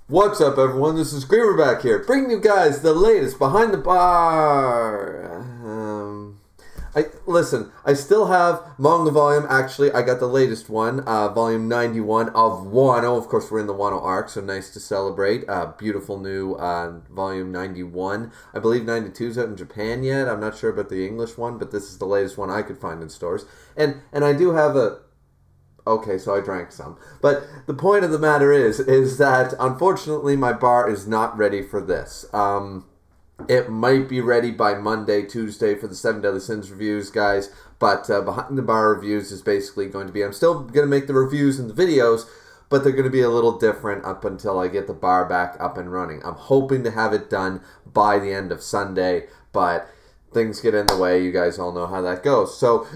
What's up, everyone? This is Griever back here, bringing you guys the latest behind the bar. I still have manga volume. Actually, I got the latest one, volume 91 of Wano. Of course, we're in the Wano arc, so nice to celebrate. Beautiful new volume 91. I believe 92 is out in Japan yet. I'm not sure about the English one, but this is the latest one I could find in stores. And I do have a... Okay, so I drank some. But the point of the matter is that, unfortunately, my bar is not ready for this. It might be ready by Monday, Tuesday for the 7 Deadly Sins reviews, guys. But Behind the Bar reviews is basically going to be... I'm still going to make the reviews and the videos, but they're going to be a little different up until I get the bar back up and running. I'm hoping to have it done by the end of Sunday, but things get in the way. You guys all know how that goes. So,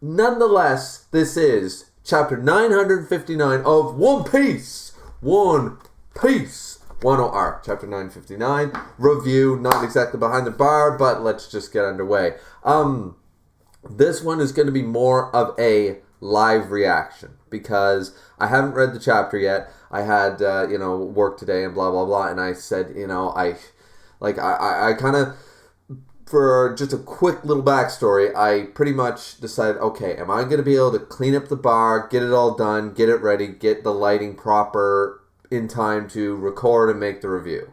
nonetheless, this is Chapter 959 of One Piece. One Piece. Wano Arc. Chapter 959. Review. Not exactly behind the bar, but let's just get underway. This one is going to be more of a live reaction because I haven't read the chapter yet. I had, work today and blah, blah, blah. And I said, I kind of... For just a quick little backstory, I pretty much decided, okay, am I going to be able to clean up the bar, get it all done, get it ready, get the lighting proper in time to record and make the review?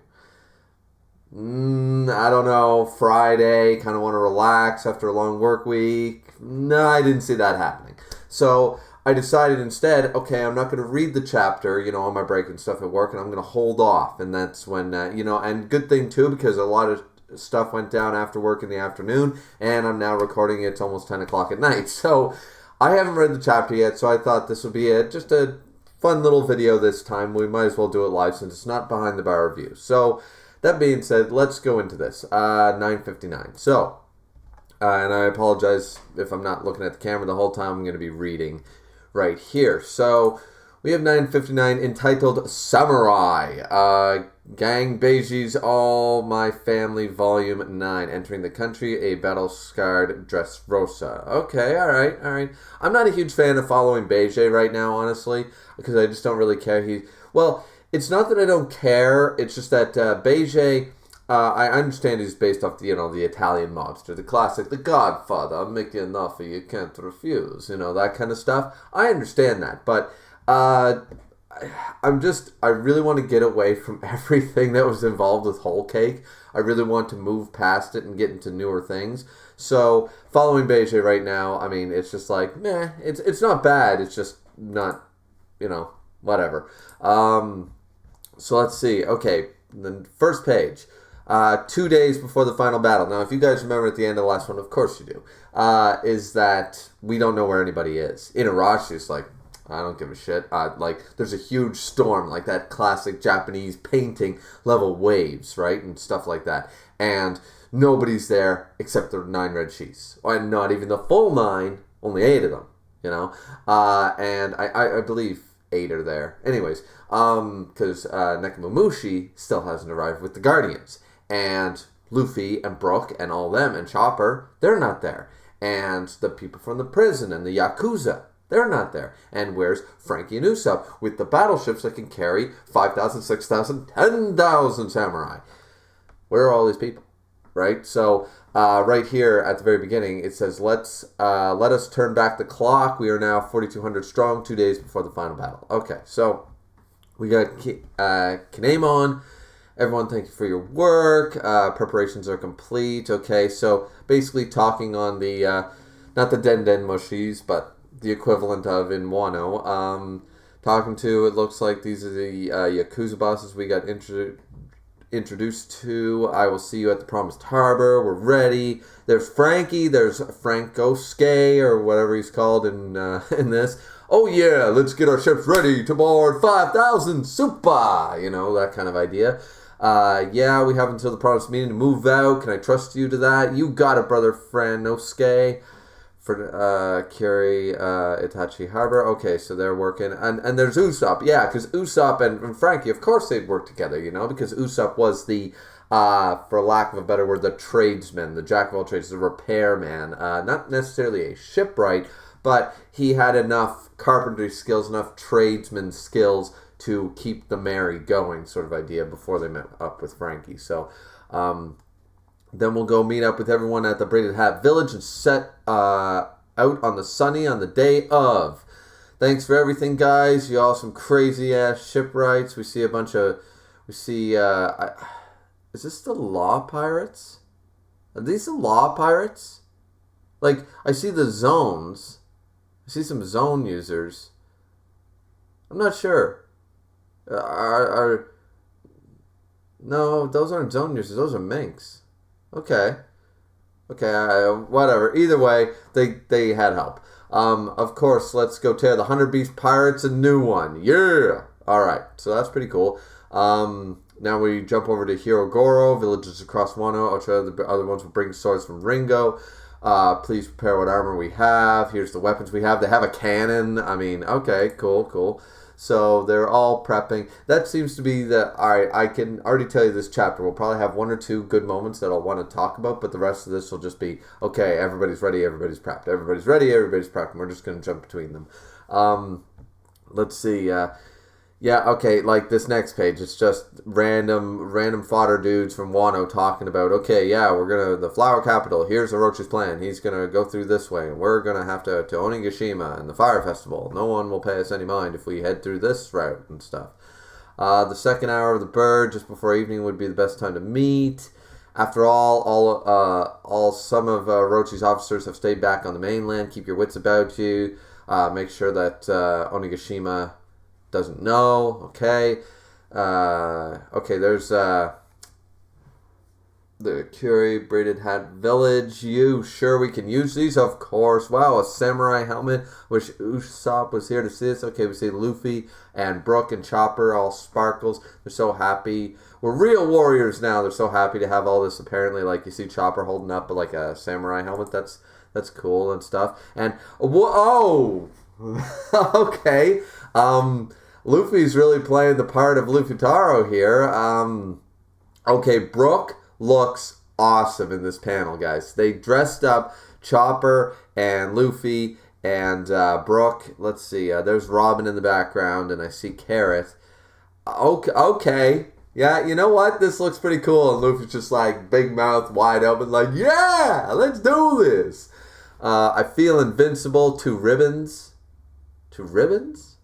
I don't know, Friday, kind of want to relax after a long work week. No, I didn't see that happening. So I decided instead, okay, I'm not going to read the chapter, on my break and stuff at work, and I'm going to hold off. And that's when, and good thing too, because a lot of stuff went down after work in the afternoon, and I'm now recording it. It's almost 10 o'clock at night. So I haven't read the chapter yet, so I thought this would be just a fun little video this time. We might as well do it live since it's not behind the bar review. So that being said, let's go into this. 9:59. So, and I apologize if I'm not looking at the camera the whole time. I'm going to be reading right here. So we have 9:59 entitled Samurai. Gang Beiji's All My Family Volume 9. Entering the country, a battle-scarred Dressrosa. Okay, alright. I'm not a huge fan of following Beiji right now, honestly, because I just don't really care. Well, it's not that I don't care, it's just that Beiji, I understand he's based off the Italian mobster, the classic, the Godfather, I'll make you an offer you can't refuse, that kind of stuff. I understand that, but I really want to get away from everything that was involved with Whole Cake. I really want to move past it and get into newer things. So, following Beiji right now, I mean, it's just like, meh, it's not bad, it's just not, whatever. So let's see, okay, the first page. 2 days before the final battle. Now, if you guys remember at the end of the last one, of course you do, is that we don't know where anybody is. Inarashi's like, I don't give a shit. There's a huge storm, like that classic Japanese painting level waves, right? And stuff like that. And nobody's there except the 9 red chiefs. And not even the full 9, only 8 of them, And I believe 8 are there. Anyways, because Nekomamushi still hasn't arrived with the Guardians. And Luffy and Brook and all them and Chopper, they're not there. And the people from the prison and the Yakuza, they're not there. And where's Frankie and Usopp with the battleships that can carry 5,000, 6,000, 10,000 samurai? Where are all these people? Right? So, right here at the very beginning, it says, let us turn back the clock. We are now 4,200 strong, 2 days before the final battle. Okay, so we got Kinemon. Everyone, thank you for your work. Preparations are complete. Okay, so basically talking on the, not the Den Moshis, but the equivalent of in Wano. Talking to, it looks like these are the Yakuza bosses we got introduced to. I will see you at the Promised Harbor. We're ready. There's Frankie. There's Frankosuke, or whatever he's called in this. Oh yeah, let's get our ships ready to board 5,000 super. That kind of idea. Yeah, we have until the promised meeting to move out. Can I trust you to that? You got it, brother Frankosuke. For Kiri, Itachi Harbor. Okay, so they're working. And there's Usopp. Yeah, because Usopp and Frankie, of course they'd work together, because Usopp was the, for lack of a better word, the tradesman, the jack of all trades, the repairman. Not necessarily a shipwright, but he had enough carpentry skills, enough tradesman skills to keep the merry going sort of idea before they met up with Frankie. So then we'll go meet up with everyone at the Braided Hat Village and set out on the sunny on the day of. Thanks for everything, guys. You all some crazy ass shipwrights. We see a bunch of... is this the Law Pirates? Are these the Law Pirates? Like, I see the zones. I see some zone users. I'm not sure. No, those aren't zone users. Those are minks. Okay, whatever. Either way, they had help. Of course, let's go tear the 100 Beast Pirates a new one. Yeah! Alright, so that's pretty cool. Now we jump over to Hirogoro, villages across Wano. I'll try the other ones will bring swords from Ringo. Please prepare what armor we have. Here's the weapons we have. They have a cannon. I mean, okay, cool. So they're all prepping. That seems to be alright, I can already tell you this chapter. We'll probably have one or two good moments that I'll want to talk about, but the rest of this will just be, okay, everybody's ready, everybody's prepped. Everybody's ready, everybody's prepped, and we're just going to jump between them. Let's see, yeah, okay, like this next page, it's just random fodder dudes from Wano talking about, okay, yeah, we're gonna, the Flower Capital, here's Orochi's plan, he's gonna go through this way, and we're gonna have to Onigashima and the Fire Festival, no one will pay us any mind if we head through this route and stuff. The second hour of the bird, just before evening, would be the best time to meet. After all some of Orochi's officers have stayed back on the mainland, keep your wits about you, make sure that Onigashima doesn't know. Okay. There's the Curie Braided Hat Village. You sure we can use these? Of course. Wow, a samurai helmet. Wish Usopp was here to see this. Okay, we see Luffy and Brook and Chopper, all sparkles. They're so happy. We're real warriors now. They're so happy to have all this. Apparently, like you see Chopper holding up like a samurai helmet. That's cool and stuff. And whoa, okay. Luffy's really playing the part of Luffy-Taro here. Okay, Brook looks awesome in this panel, guys. They dressed up Chopper and Luffy and Brook. Let's see. There's Robin in the background, and I see Carrot. Okay. Yeah, you know what? This looks pretty cool. And Luffy's just like big mouth wide open, like, yeah, let's do this. I feel invincible. 2 ribbons. 2 ribbons?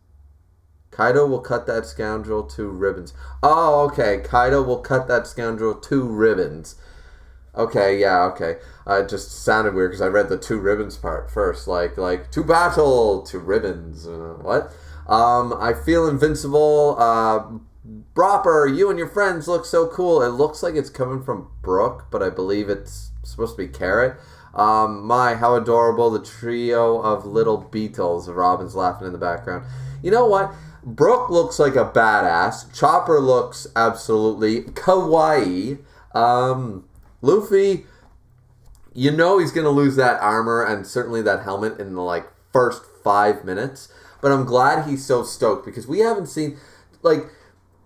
Kaido will cut that scoundrel 2 ribbons. Oh, okay. Kaido will cut that scoundrel 2 ribbons. Okay, yeah, okay. It just sounded weird because I read the 2 ribbons part first. Like to battle, 2 ribbons. What? I feel invincible. Bropper, you and your friends look so cool. It looks like it's coming from Brook, but I believe it's supposed to be Carrot. My, how adorable, the trio of little beetles. Robin's laughing in the background. You know what? Brook looks like a badass. Chopper looks absolutely kawaii. Luffy, you know he's going to lose that armor and certainly that helmet in the first 5 minutes. But I'm glad he's so stoked because we haven't seen,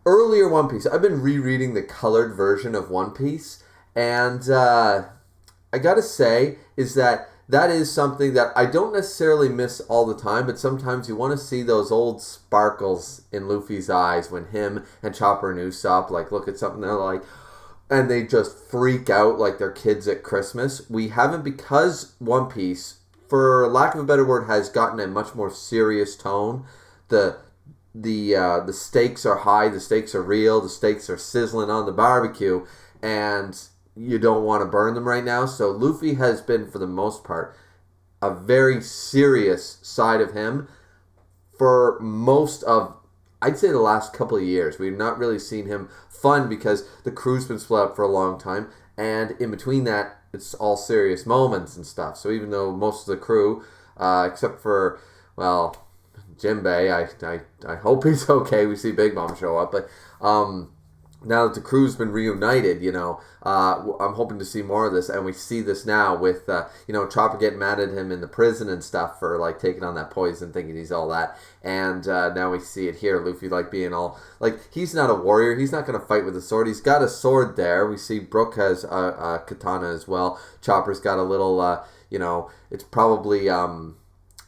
earlier One Piece. I've been rereading the colored version of One Piece. And I got to say is that is something that I don't necessarily miss all the time, but sometimes you want to see those old sparkles in Luffy's eyes when him and Chopper and Usopp look at something they're and they just freak out like they're kids at Christmas. We haven't, because One Piece, for lack of a better word, has gotten a much more serious tone. The stakes are high, the stakes are real, the stakes are sizzling on the barbecue, and you don't want to burn them right now. So Luffy has been, for the most part, a very serious side of him for most of, I'd say, the last couple of years. We've not really seen him fun because the crew's been split up for a long time, and in between that, it's all serious moments and stuff. So even though most of the crew, except for, Jinbei, I hope he's okay. We see Big Mom show up, but now that the crew's been reunited, I'm hoping to see more of this, and we see this now with, Chopper getting mad at him in the prison and stuff for, taking on that poison, thinking he's all that, and now we see it here, Luffy, being all, he's not a warrior, he's not going to fight with a sword, he's got a sword there, we see Brook has a katana as well, Chopper's got a little, it's probably, a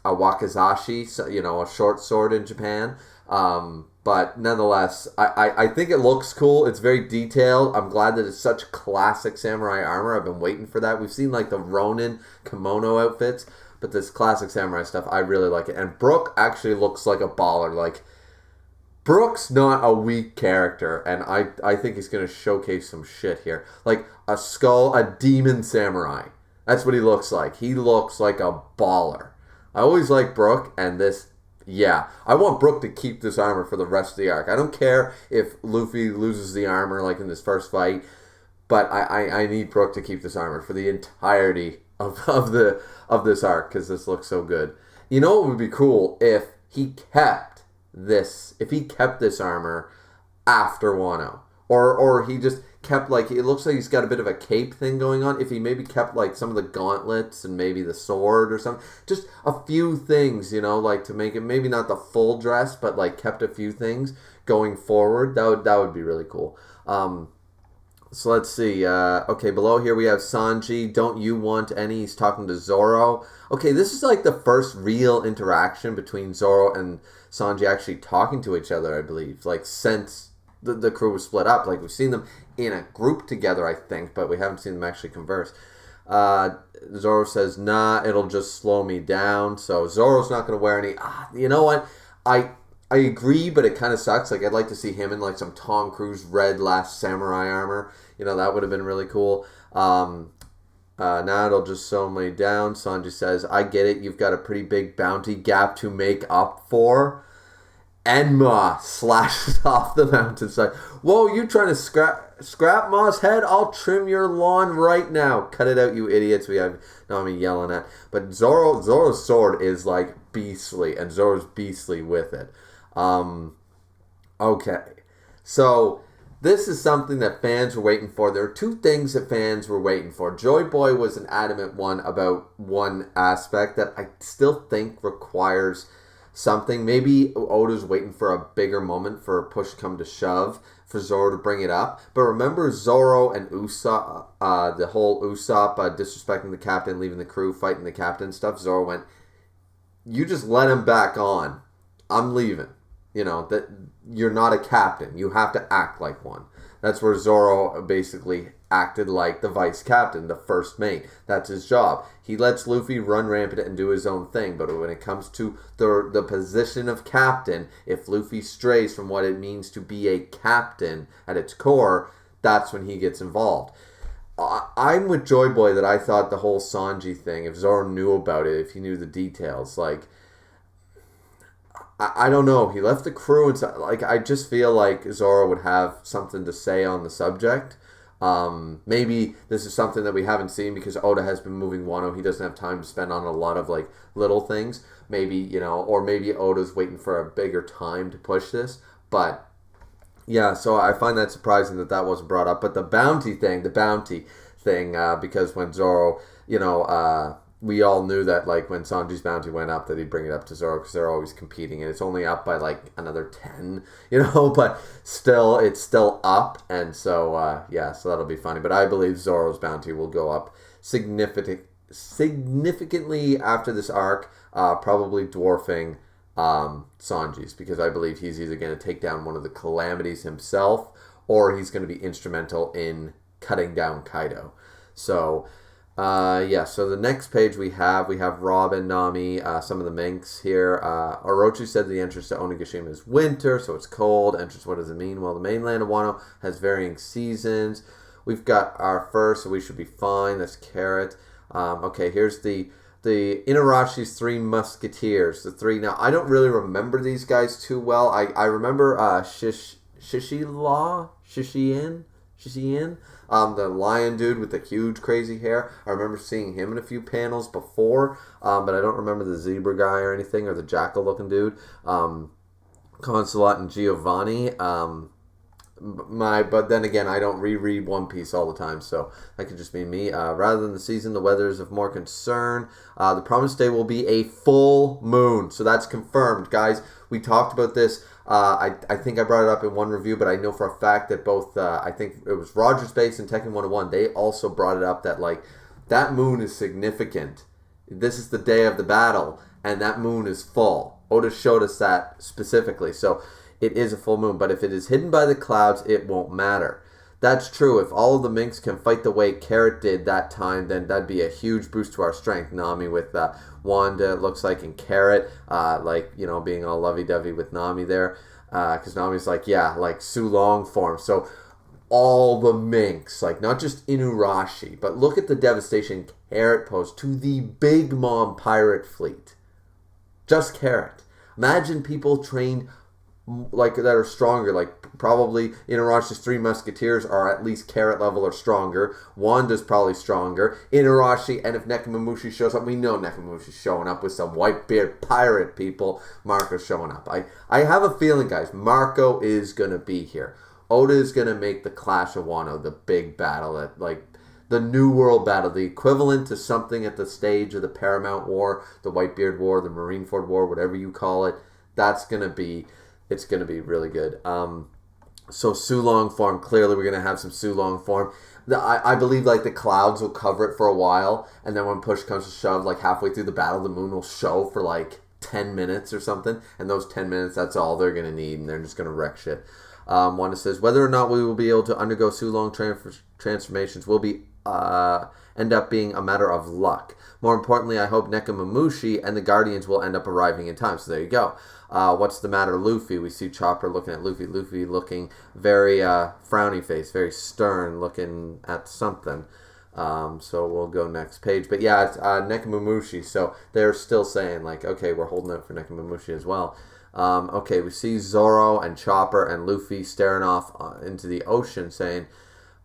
wakizashi, so, a short sword in Japan, But nonetheless, I think it looks cool. It's very detailed. I'm glad that it's such classic samurai armor. I've been waiting for that. We've seen like the Ronin kimono outfits, but this classic samurai stuff, I really like it. And Brook actually looks like a baller. Like, Brook's not a weak character, and I think he's going to showcase some shit here. Like a skull, a demon samurai. That's what he looks like. He looks like a baller. I always like Brook, and this, yeah. I want Brook to keep this armor for the rest of the arc. I don't care if Luffy loses the armor like in this first fight, but I need Brook to keep this armor for the entirety of this arc, because this looks so good. You know what would be cool if he kept this armor after Wano, or he just kept, like, it looks like he's got a bit of a cape thing going on. If he maybe kept like some of the gauntlets and maybe the sword or something, just a few things, you know, like to make it maybe not the full dress, but like kept a few things going forward. That would be really cool. So let's see. Okay, below here we have Sanji. Don't you want any? He's talking to Zoro. Okay, this is like the first real interaction between Zoro and Sanji actually talking to each other, I believe. Like, since the crew was split up. Like, we've seen them in a group together, I think, but we haven't seen them actually converse. Zoro says, nah, it'll just slow me down. So Zoro's not going to wear any... you know what? I agree, but it kind of sucks. Like, I'd like to see him in, like, some Tom Cruise red Last Samurai armor. You know, that would have been really cool. Now it'll just slow me down. Sanji says, I get it. You've got a pretty big bounty gap to make up for. Enma slashes off the mountainside. Whoa, you trying to scrap Ma's head? I'll trim your lawn right now. Cut it out, you idiots. We have Nami yelling at. But Zoro's sword is, like, beastly, and Zoro's beastly with it. Okay. So, this is something that fans were waiting for. There are two things that fans were waiting for. Joy Boy was an adamant one about one aspect that I still think requires something. Maybe Oda's waiting for a bigger moment for a push come to shove for Zoro to bring it up. But remember Zoro and Usopp, the whole Usopp disrespecting the captain, leaving the crew, fighting the captain stuff. Zoro went, you just let him back on. I'm leaving. You know, that you're not a captain. You have to act like one. That's where Zoro basically acted like the vice captain, the first mate. That's his job. He lets Luffy run rampant and do his own thing. But when it comes to the position of captain, if Luffy strays from what it means to be a captain at its core, that's when he gets involved. I'm with Joy Boy that I thought the whole Sanji thing, if Zoro knew about it, if he knew the details, like... I don't know. He left the crew, and like, I just feel like Zoro would have something to say on the subject. Maybe this is something that we haven't seen because Oda has been moving Wano. He doesn't have time to spend on a lot of, like, little things. Maybe, you know, or maybe Oda's waiting for a bigger time to push this. But yeah, so I find that surprising that wasn't brought up. But the bounty thing, because when Zoro, you know, we all knew that, like, when Sanji's bounty went up, that he'd bring it up to Zoro because they're always competing, and it's only up by, like, another 10, you know, but still, it's still up, and so, yeah, so that'll be funny. But I believe Zoro's bounty will go up significantly after this arc, probably dwarfing Sanji's, because I believe he's either going to take down one of the calamities himself, or he's going to be instrumental in cutting down Kaido. So... yeah, so the next page we have Robin, Nami, some of the Minks here. Orochi said the entrance to Onigashima is winter, so it's cold. Entrance, what does it mean? Well, the mainland of Wano has varying seasons. We've got our fur, so we should be fine. That's Carrot. Okay, here's the Inarashi's Three Musketeers. The three. Now, I don't really remember these guys too well. I remember Shishiin. The lion dude with the huge crazy hair. I remember seeing him in a few panels before, but I don't remember the zebra guy or anything, or the jackal looking dude. Consulate and Giovanni. But then again, I don't reread One Piece all the time, so that could just be me. Rather than the season, the weather is of more concern. The promised day will be a full moon, so that's confirmed, guys. We talked about this. I think I brought it up in one review, but I know for a fact that both, I think it was Rogers Base and Tekken 101, they also brought it up that, like, that moon is significant. This is the day of the battle, and that moon is full. Oda showed us that specifically. So it is a full moon. But if it is hidden by the clouds, it won't matter. That's true. If all of the minks can fight the way Carrot did that time, then that'd be a huge boost to our strength. Nami with Wanda, it looks like, and Carrot, being all lovey-dovey with Nami there. Because Nami's like, yeah, like Su Long form. So all the minks, like not just Inurashi, but look at the devastation Carrot posed to the Big Mom pirate fleet. Just Carrot. Imagine people trained like that are stronger, like probably Inurashi's 3 musketeers are at least Carrot level or stronger. Wanda's probably stronger. Inurashi, and if Nekomamushi shows up, we know Nekomamushi's showing up with some white-beard pirate people. Marco's showing up. I have a feeling, guys, Marco is going to be here. Oda is going to make the Clash of Wano the big battle, at like the New World battle, the equivalent to something at the stage of the Paramount War, the Whitebeard War, the Marineford War, whatever you call it. It's going to be really good. So Su Long form, clearly we're going to have some Su Long form. I believe like the clouds will cover it for a while, and then when push comes to shove, like halfway through the battle, the moon will show for like 10 minutes or something, and those 10 minutes, that's all they're going to need, and they're just going to wreck shit. Wanda says, whether or not we will be able to undergo Su Long transformations will end up being a matter of luck. More importantly, I hope Nekomamushi and the Guardians will end up arriving in time. So there you go. What's the matter, Luffy? We see Chopper looking at Luffy. Luffy looking very frowny face, very stern, looking at something. So we'll go next page. But yeah, it's Nekomamushi. So they're still saying, like, okay, we're holding up for Nekomamushi as well. Okay, we see Zoro and Chopper and Luffy staring off into the ocean saying,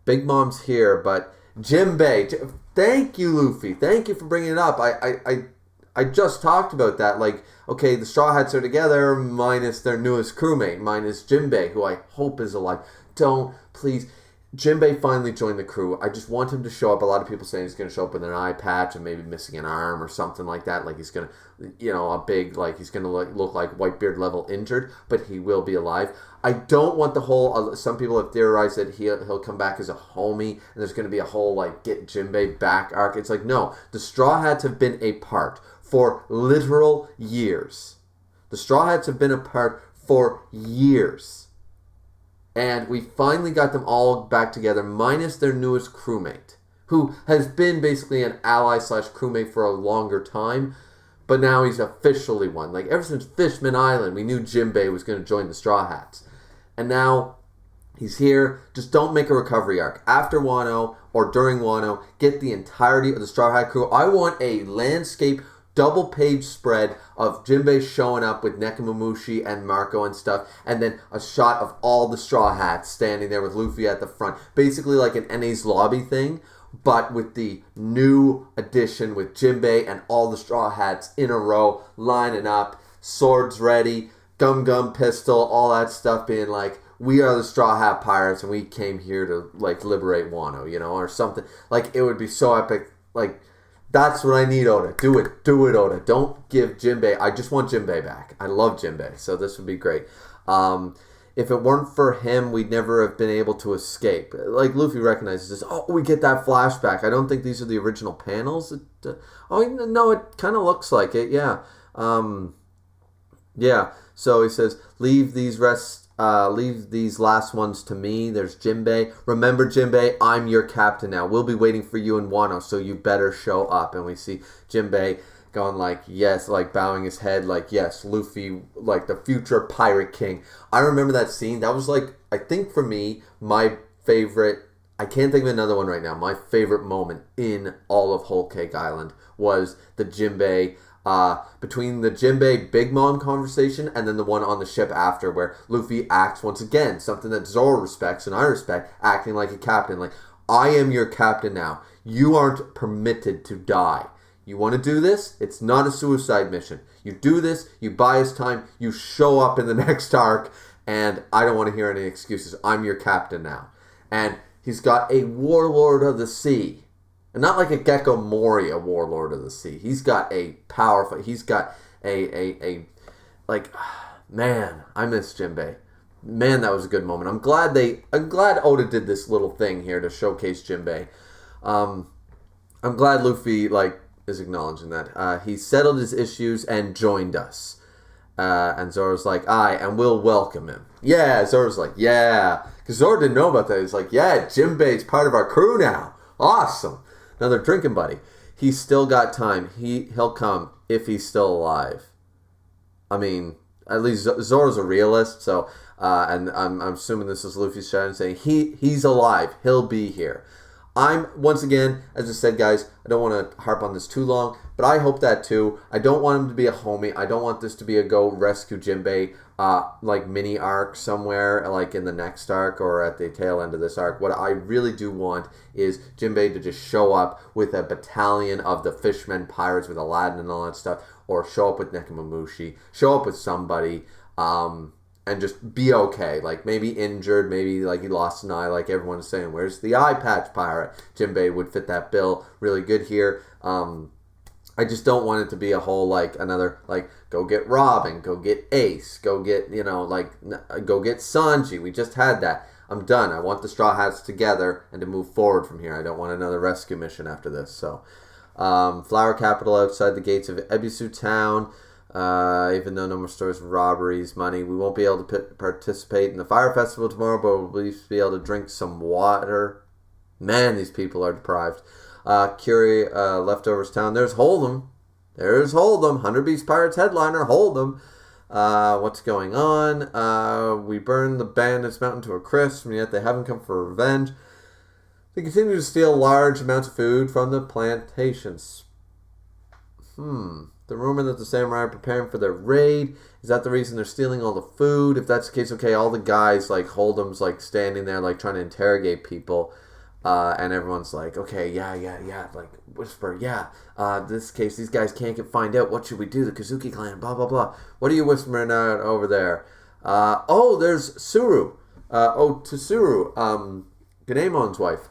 Big Mom's here, but Jinbei, thank you, Luffy. Thank you for bringing it up. I just talked about that. Like, okay, the Straw Hats are together, minus their newest crewmate, minus Jinbei, who I hope is alive. Don't, please. Jinbei finally joined the crew. I just want him to show up. A lot of people saying he's going to show up with an eye patch and maybe missing an arm or something like that. Like he's going to, he's going to look like Whitebeard level injured, but he will be alive. I don't want the whole, some people have theorized that he'll come back as a homie and there's going to be a whole like get Jinbei back arc. It's like, no, the Straw Hats have been apart for literal years. The Straw Hats have been apart for years. And we finally got them all back together, minus their newest crewmate, who has been basically an ally / crewmate for a longer time, but now he's officially one. Like, ever since Fishman Island, we knew Jinbei was going to join the Straw Hats. And now he's here. Just don't make a recovery arc. After Wano or during Wano, get the entirety of the Straw Hat crew. I want a landscape double-page spread of Jinbei showing up with Nekomamushi and Marco and stuff, and then a shot of all the Straw Hats standing there with Luffy at the front. Basically like an NA's lobby thing, but with the new addition with Jinbei and all the Straw Hats in a row, lining up, swords ready, gum pistol, all that stuff, being like, we are the Straw Hat Pirates and we came here to like liberate Wano, or something. Like, it would be so epic. Like, that's what I need, Oda. Do it, Oda. Don't give Jinbei. I just want Jinbei back. I love Jinbei, so this would be great. If it weren't for him, we'd never have been able to escape. Like, Luffy recognizes this. Oh, we get that flashback. I don't think these are the original panels. No, it kind of looks like it, yeah. Yeah, so he says, leave these last ones to me. There's Jinbei. Remember, Jinbei, I'm your captain now. We'll be waiting for you in Wano, so you better show up. And we see Jinbei going like, yes, like bowing his head like, yes, Luffy, like the future pirate king. I remember that scene. That was like, I think for me, my favorite, I can't think of another one right now, my favorite moment in all of Whole Cake Island was the Jinbei, between the Jinbei Big Mom conversation and then the one on the ship after, where Luffy acts once again, something that Zoro respects and I respect, acting like a captain. Like, I am your captain now. You aren't permitted to die. You want to do this? It's not a suicide mission. You do this, you buy us time, you show up in the next arc, and I don't want to hear any excuses. I'm your captain now. And he's got a warlord of the sea. And not like a Gecko Moria warlord of the sea. He's got a powerful, he's got man, I miss Jinbei. Man, that was a good moment. I'm glad Oda did this little thing here to showcase Jinbei. I'm glad Luffy, is acknowledging that. He settled his issues and joined us. And Zoro's like, aye, and we'll welcome him. Yeah, Zoro's like, yeah. Because Zoro didn't know about that. He's like, yeah, Jinbei's part of our crew now. Awesome. Another drinking buddy. He's still got time. He'll come if he's still alive. I mean, at least Zoro's a realist, so and I'm assuming this is Luffy's strategy saying he's alive. He'll be here. I'm, once again, as I said, guys, I don't want to harp on this too long, but I hope that too. I don't want him to be a homie. I don't want this to be a go rescue Jinbei like mini arc somewhere, like in the next arc or at the tail end of this arc. What I really do want is Jinbei to just show up with a battalion of the fishmen pirates with Aladdin and all that stuff, or show up with Nekomamushi, show up with somebody, and just be okay. Like, maybe injured, maybe like he lost an eye, like everyone's saying. Where's the eye patch pirate? Jinbei would fit that bill really good here. I just don't want it to be a whole, like, another, like, go get Robin, go get Ace, go get, go get Sanji. We just had that. I'm done. I want the Straw Hats together and to move forward from here. I don't want another rescue mission after this. So, Flower Capital outside the gates of Ebisu Town. Even though no more stores, robberies, money, we won't be able to participate in the fire festival tomorrow, but we'll at least be able to drink some water. Man, these people are deprived. Curie, Leftovers Town. There's Hold'em. 100 Beast Pirates headliner, Hold'em. What's going on? We burned the bandits' mountain to a crisp, and yet they haven't come for revenge. They continue to steal large amounts of food from the plantations. The rumor that the samurai are preparing for their raid, is that the reason they're stealing all the food? If that's the case, okay, all the guys, like, Hold'em's, like, standing there, like, trying to interrogate people, and everyone's like, okay, yeah, like, whisper, yeah, this case, these guys can't find out, what should we do, the Kazuki clan, blah, blah, blah. What are you whispering out over there? There's Tsuru, Tsuru, Ganemon's wife,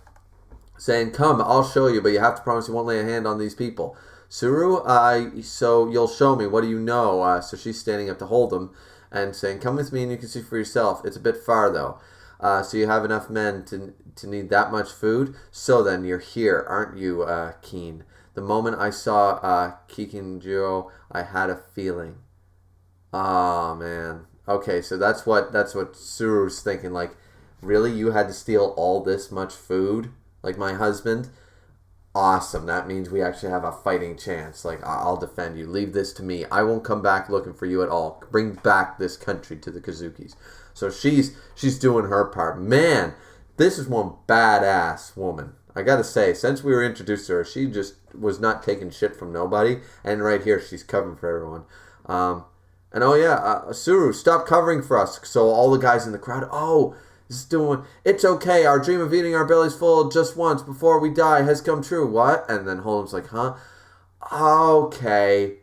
saying, come, I'll show you, but you have to promise you won't lay a hand on these people. Tsuru, so you'll show me. What do you know? So she's standing up to Hold'em and saying, come with me and you can see for yourself. It's a bit far, though. So you have enough men to need that much food? So then, you're here, aren't you, Keen? The moment I saw Kikinjiro, I had a feeling. Oh, man. Okay, so that's what Tsuru's thinking. Like, really? You had to steal all this much food? Like my husband? Awesome. That means we actually have a fighting chance. Like, I'll defend you. Leave this to me. I won't come back looking for you at all. Bring back this country to the Kazukis. So she's doing her part. Man, this is one badass woman. I gotta say, since we were introduced to her, she just was not taking shit from nobody. And right here, she's covering for everyone. Tsuru, stop covering for us. So all the guys in the crowd, it's okay. Our dream of eating our bellies full just once before we die has come true. What? And then Hold'em's like, huh? Okay,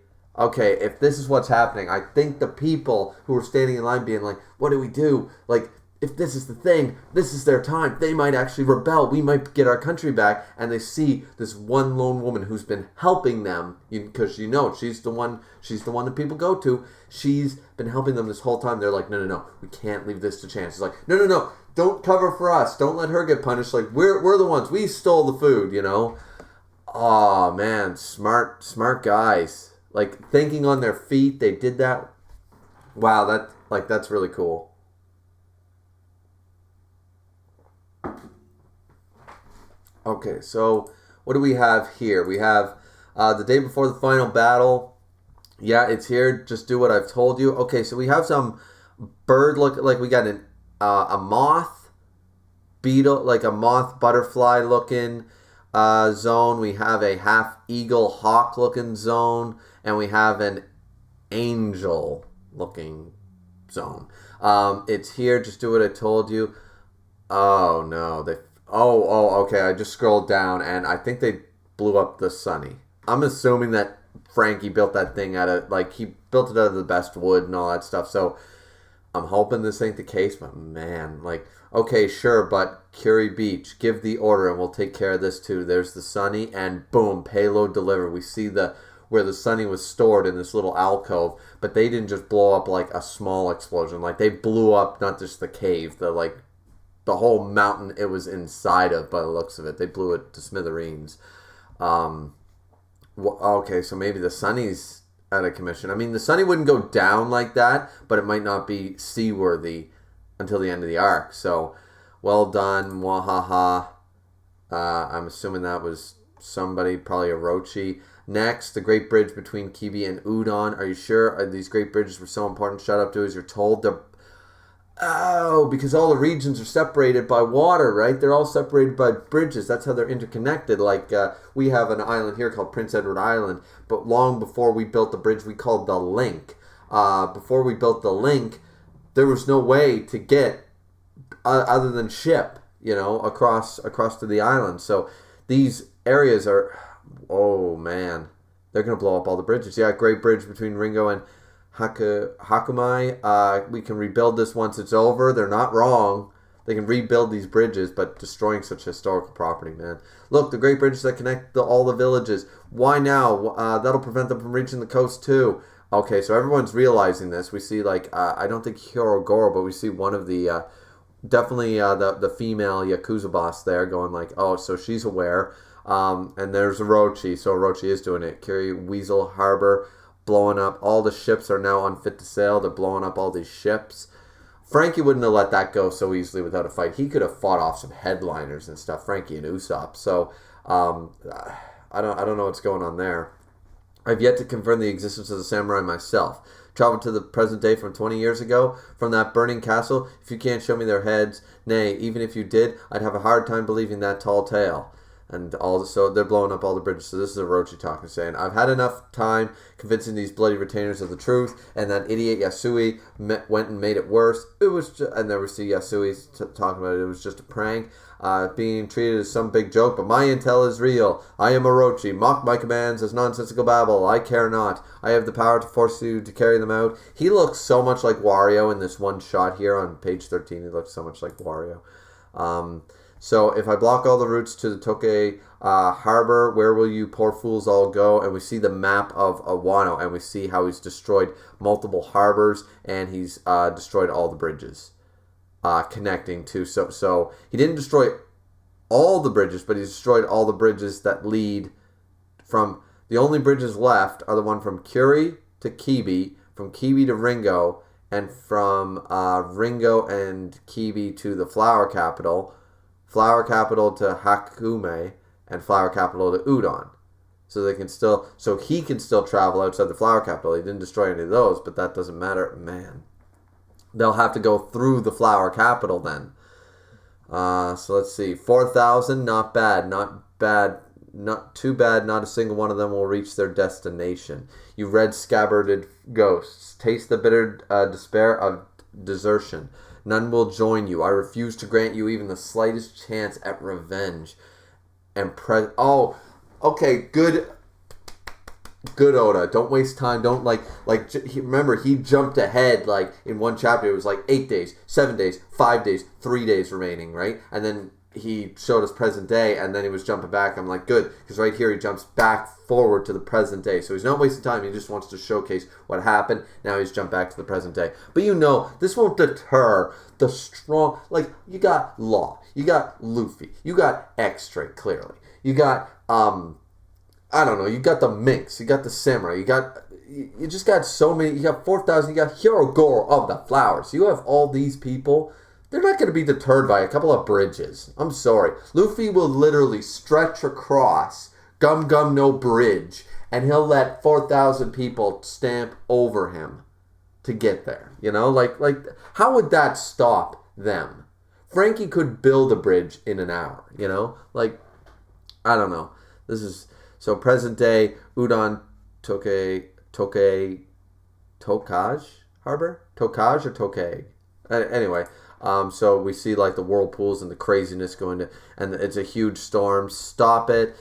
if this is what's happening, I think the people who are standing in line being like, what do we do? Like, if this is the thing, this is their time. They might actually rebel. We might get our country back. And they see this one lone woman who's been helping them, because she's the one that people go to. She's been helping them this whole time. They're like, no, we can't leave this to chance. It's like, no, don't cover for us. Don't let her get punished. Like, we're the ones. We stole the food, Oh, man, smart guys. Like, thinking on their feet, they did that. Wow, that's really cool. Okay, so what do we have here? We have the day before the final battle. Yeah, it's here. Just do what I've told you. Okay, so we have some bird look, like we got a moth beetle, like a moth butterfly looking zone. We have a half eagle hawk looking zone, and we have an angel looking zone. It's here. Just do what I told you. Oh no, okay. I just scrolled down, and I think they blew up the Sunny. I'm assuming that Frankie built that thing he built it out of the best wood and all that stuff. So I'm hoping this ain't the case, but man, okay, sure, but Curie Beach, give the order, and we'll take care of this too. There's the Sunny, and boom, payload delivered. We see where the Sunny was stored in this little alcove, but they didn't just blow up like a small explosion. Like, they blew up not just the cave, the whole mountain it was inside of, by the looks of it. They blew it to smithereens. Okay, so maybe the Sunny's out of commission. I mean, the Sunny wouldn't go down like that, but it might not be seaworthy until the end of the arc. So, well done, mwahaha. I'm assuming that was somebody, probably Orochi. Next, the Great Bridge between Kibi and Udon. Are you sure these Great Bridges were so important? Shut up, dude. As you're told, they're... Oh, because all the regions are separated by water, right? They're all separated by bridges. That's how they're interconnected. Like, we have an island here called Prince Edward Island, but long before we built the bridge, we called the Link. Before we built the Link, there was no way to get other than ship, across to the island. So these areas are... Oh, man. They're going to blow up all the bridges. Yeah, Great Bridge between Ringo and Hakumai. We can rebuild this once it's over. They're not wrong. They can rebuild these bridges, but destroying such historical property, man. Look, the Great Bridges that connect all the villages. Why now? That'll prevent them from reaching the coast, too. Okay, so everyone's realizing this. We see, I don't think Hirogoro, but we see one of the... definitely the female Yakuza boss there going like, oh, so she's aware. And there's Orochi, so Orochi is doing it. Kiri Weasel Harbor blowing up. All the ships are now unfit to sail. They're blowing up all these ships. Frankie wouldn't have let that go so easily without a fight. He could have fought off some headliners and stuff, Frankie and Usopp. So I don't know what's going on there. I've yet to confirm the existence of the samurai myself. Traveled to the present day from 20 years ago, from that burning castle. If you can't show me their heads, nay, even if you did, I'd have a hard time believing that tall tale. And so they're blowing up all the bridges. So this is Orochi talking, saying, I've had enough time convincing these bloody retainers of the truth, and that idiot Yasui went and made it worse. It was and there we see Yasui talking about it. It was just a prank, being treated as some big joke, but my intel is real. I am Orochi. Mock my commands as nonsensical babble. I care not. I have the power to force you to carry them out. He looks so much like Wario in this one shot here on page 13. He looks so much like Wario. So if I block all the routes to the Tokei Harbor, where will you poor fools all go? And we see the map of Wano, and we see how he's destroyed multiple harbors, and he's destroyed all the bridges connecting to. So he didn't destroy all the bridges, but he destroyed all the bridges that lead from... The only bridges left are the one from Kuri to Kibi, from Kibi to Ringo, and from Ringo and Kibi to the Flower Capital to Hakume, and Flower Capital to Udon. So he can still travel outside the Flower Capital. He didn't destroy any of those, but that doesn't matter. Man. They'll have to go through the Flower Capital then. So let's see. 4,000, not bad. Not too bad. Not a single one of them will reach their destination. You red scabbarded ghosts. Taste the bitter despair of desertion. None will join you. I refuse to grant you even the slightest chance at revenge. And oh, okay, good Oda. Don't waste time. Don't remember, he jumped ahead, in one chapter it was 8 days, 7 days, 5 days, 3 days remaining, right? And then he showed us present day, and then he was jumping back. I'm like, good, because right here he jumps back forward to the present day. So he's not wasting time. He just wants to showcase what happened. Now he's jumped back to the present day. But this won't deter the strong... you got Law. You got Luffy. You got X-String, clearly. You got, I don't know, you got the Minx. You got the Samurai. You just got so many... You got 4,000. You got Hirogoro of the Flowers. You have all these people... They're not going to be deterred by a couple of bridges. I'm sorry. Luffy will literally stretch across Gum Gum No Bridge, and he'll let 4,000 people stamp over him to get there. How would that stop them? Frankie could build a bridge in an hour, I don't know. This is... So present day, Udon Tokaj Harbor? Tokaj or Tokay? Anyway... So we see the whirlpools and the craziness and it's a huge storm. Stop it.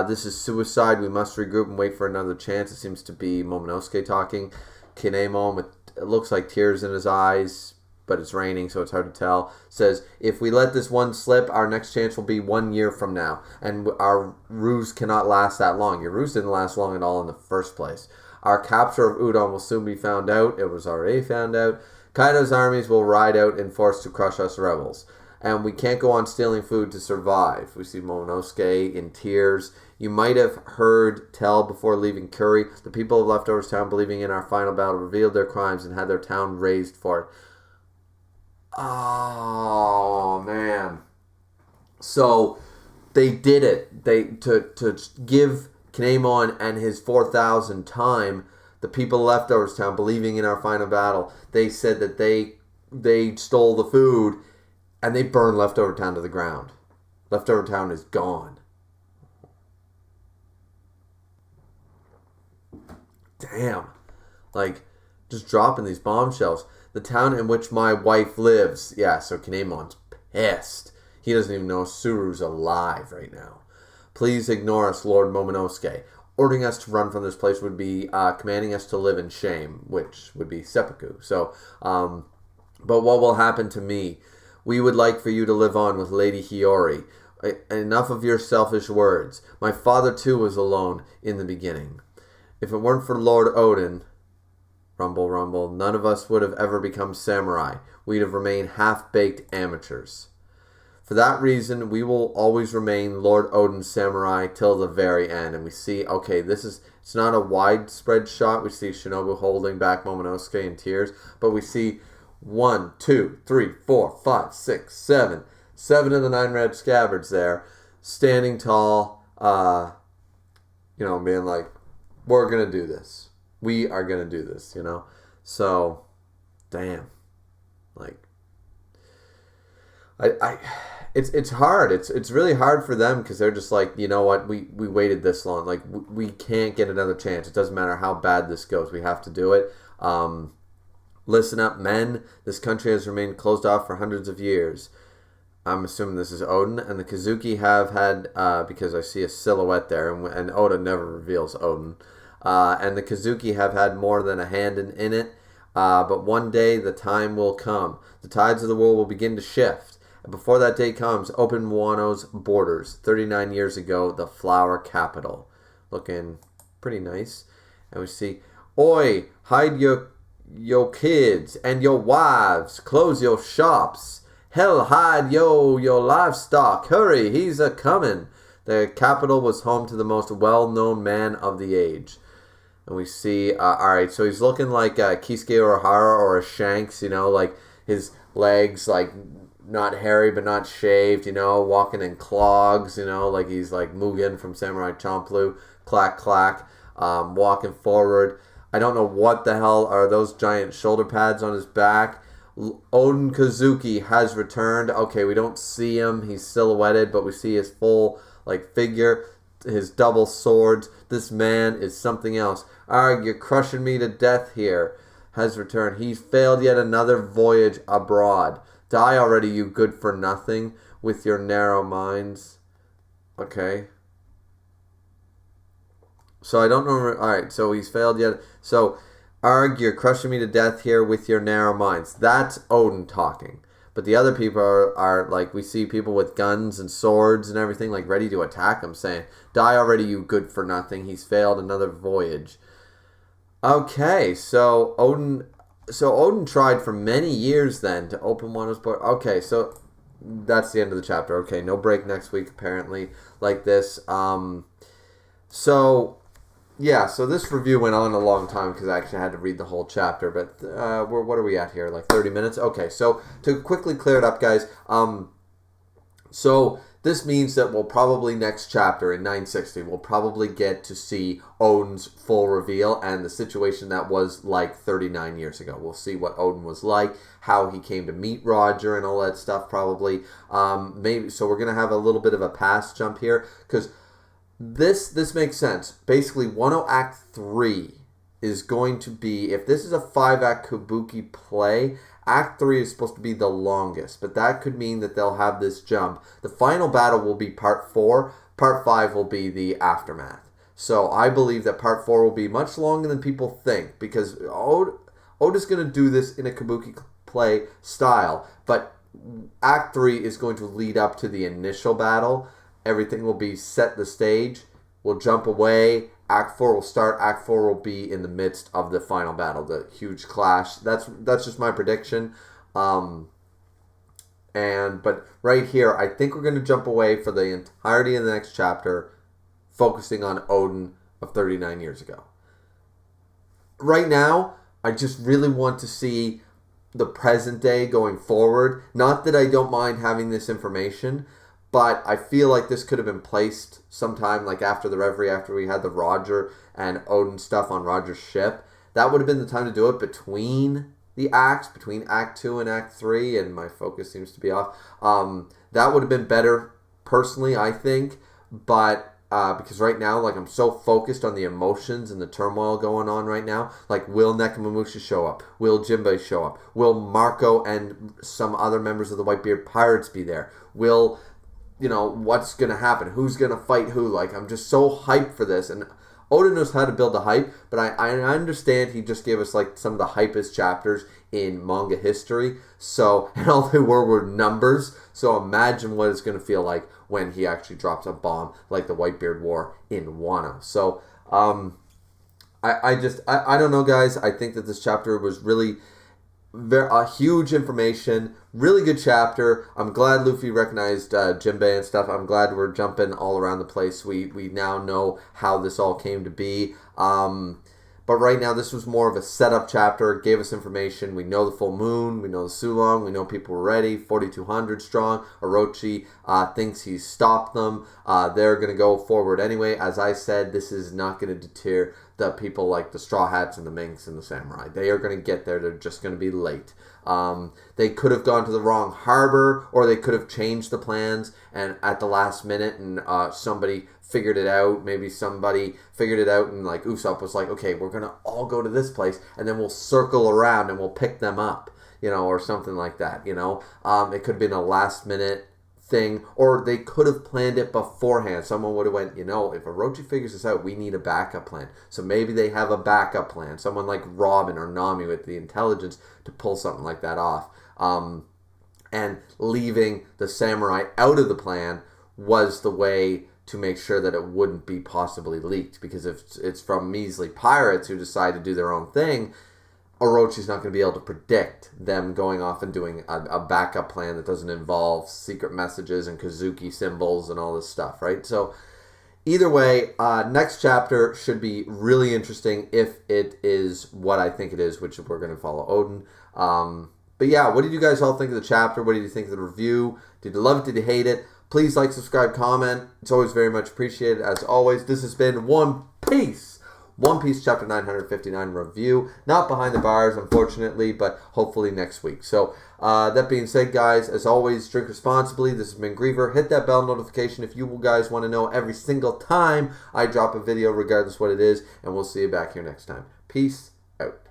This is suicide. We must regroup and wait for another chance. It seems to be Momonosuke talking. Kinemon, it looks like tears in his eyes, but it's raining, so it's hard to tell. Says, if we let this one slip, our next chance will be 1 year from now. And our ruse cannot last that long. Your ruse didn't last long at all in the first place. Our capture of Udon will soon be found out. It was already found out. Kaido's armies will ride out in force to crush us rebels. And we can't go on stealing food to survive. We see Momonosuke in tears. You might have heard tell before leaving Curry. The people of Leftovers Town, believing in our final battle, revealed their crimes and had their town razed for it. Oh, man. So they did it. They to give Kinemon and his 4,000 time, the people of Leftovers Town, believing in our final battle, they said that they stole the food and they burned Leftover Town to the ground. Leftover Town is gone. Damn. Like, just dropping these bombshells. The town in which my wife lives. Yeah, so Kinemon's pissed. He doesn't even know Suru's alive right now. Please ignore us, Lord Momonosuke. Ordering us to run from this place would be commanding us to live in shame, which would be seppuku. So, but what will happen to me? We would like for you to live on with Lady Hiyori. Enough of your selfish words. My father, too, was alone in the beginning. If it weren't for Lord Oden, rumble, rumble, none of us would have ever become samurai. We'd have remained half-baked amateurs. For that reason, we will always remain Lord Oden's samurai till the very end. And we see, okay, it's not a widespread shot. We see Shinobu holding back Momonosuke in tears. But we see 1, 2, 3, 4, 5, 6, 7. 7 of the 9 red scabbards there, standing tall, being like, we're going to do this. We are going to do this, So, damn. Like, it's hard. It's really hard for them because they're just like, you know what, we waited this long. Like, we can't get another chance. It doesn't matter how bad this goes. We have to do it. Listen up, men. This country has remained closed off for hundreds of years. I'm assuming this is Oden, and the Kazuki have had, because I see a silhouette there, and Oda never reveals Oden, and the Kazuki have had more than a hand in it, but one day the time will come. The tides of the world will begin to shift, and before that day comes, open Wano's borders. 39 years ago, the flower capital. Looking pretty nice. And we see, Oi, hide your kids and your wives, close your shops. Hell, hide your livestock. Hurry, he's a-comin'. The capital was home to the most well-known man of the age. And we see, alright, so he's looking like Kisuke Urahara or a Shanks, like his legs, like, not hairy but not shaved, walking in clogs, like he's like Mugen from Samurai Champloo, clack, clack, walking forward. I don't know what the hell are those giant shoulder pads on his back. Oden Kazuki has returned. Okay, we don't see him. He's silhouetted, but we see his full figure, his double swords. This man is something else. Arg, you're crushing me to death here. Has returned. He's failed yet another voyage abroad. Die already, you good for nothing, with your narrow minds. Okay. So I don't know. Alright, so he's failed yet. So, Arg, you're crushing me to death here with your narrow minds. That's Oden talking. But the other people are like, we see people with guns and swords and everything, like, ready to attack him, saying, die already, you good for nothing. He's failed another voyage. Okay, so Oden tried for many years then to open Wano's port. Okay, so that's the end of the chapter. Okay, no break next week, apparently, like this. So this review went on a long time because I actually had to read the whole chapter. But what are we at here? Like 30 minutes? Okay, so to quickly clear it up, guys. So this means that we'll probably next chapter in 960, we'll probably get to see Oden's full reveal and the situation that was like 39 years ago. We'll see what Oden was like, how he came to meet Roger and all that stuff probably. Maybe so we're going to have a little bit of a past jump here because This makes sense. Basically, Wano Act 3 is going to be, if this is a 5-act Kabuki play, Act 3 is supposed to be the longest, but that could mean that they'll have this jump. The final battle will be Part 4. Part 5 will be the aftermath. So I believe that Part 4 will be much longer than people think, because Oda's going to do this in a Kabuki play style, but Act 3 is going to lead up to the initial battle. Everything will be set the stage. We'll jump away. Act 4 will start. Act 4 will be in the midst of the final battle, the huge clash. That's just my prediction. But right here, I think we're going to jump away for the entirety of the next chapter focusing on Oden of 39 years ago. Right now, I just really want to see the present day going forward. Not that I don't mind having this information, but I feel like this could have been placed sometime like after the Reverie, after we had the Roger and Oden stuff on Roger's ship. That would have been the time to do it between the acts, between Act 2 and Act 3, and my focus seems to be off. That would have been better, personally, I think, but because right now, like, I'm so focused on the emotions and the turmoil going on right now. Like, will Nekomamushi show up? Will Jinbei show up? Will Marco and some other members of the Whitebeard Pirates be there? Will, what's going to happen? Who's going to fight who? Like, I'm just so hyped for this. And Oda knows how to build the hype, but I understand he just gave us, like, some of the hypest chapters in manga history. So, and all they were numbers. So imagine what it's going to feel like when he actually drops a bomb like the Whitebeard War in Wano. So, I don't know, guys. I think that this chapter was really huge information, really good chapter. I'm glad Luffy recognized Jinbei and stuff. I'm glad we're jumping all around the place. We now know how this all came to be. But right now, this was more of a setup chapter. It gave us information. We know the full moon. We know the Sulong. We know people were ready. 4,200 strong. Orochi thinks he's stopped them. They're going to go forward anyway. As I said, this is not going to deter the people like the Straw Hats and the Minks and the Samurai. They are going to get there. They're just going to be late. They could have gone to the wrong harbor, or they could have changed the plans and at the last minute, and somebody figured it out. Maybe somebody figured it out, and like Usopp was like, okay, we're gonna all go to this place, and then we'll circle around and we'll pick them up, or something like that. It could have been a last minute thing, or they could have planned it beforehand. Someone would have went, if Orochi figures this out, we need a backup plan. So maybe they have a backup plan. Someone like Robin or Nami with the intelligence to pull something like that off. And leaving the samurai out of the plan was the way to make sure that it wouldn't be possibly leaked. Because if it's from measly pirates who decide to do their own thing, Orochi's not going to be able to predict them going off and doing a backup plan that doesn't involve secret messages and Kazuki symbols and all this stuff, right? So either way, next chapter should be really interesting if it is what I think it is, which we're going to follow Oden. But yeah, what did you guys all think of the chapter? What did you think of the review? Did you love it? Did you hate it? Please like, subscribe, comment. It's always very much appreciated. As always, this has been One Piece. One Piece Chapter 959 review. Not behind the bars, unfortunately, but hopefully next week. So, that being said, guys, as always, drink responsibly. This has been Griever. Hit that bell notification if you guys want to know every single time I drop a video, regardless what it is. And we'll see you back here next time. Peace out.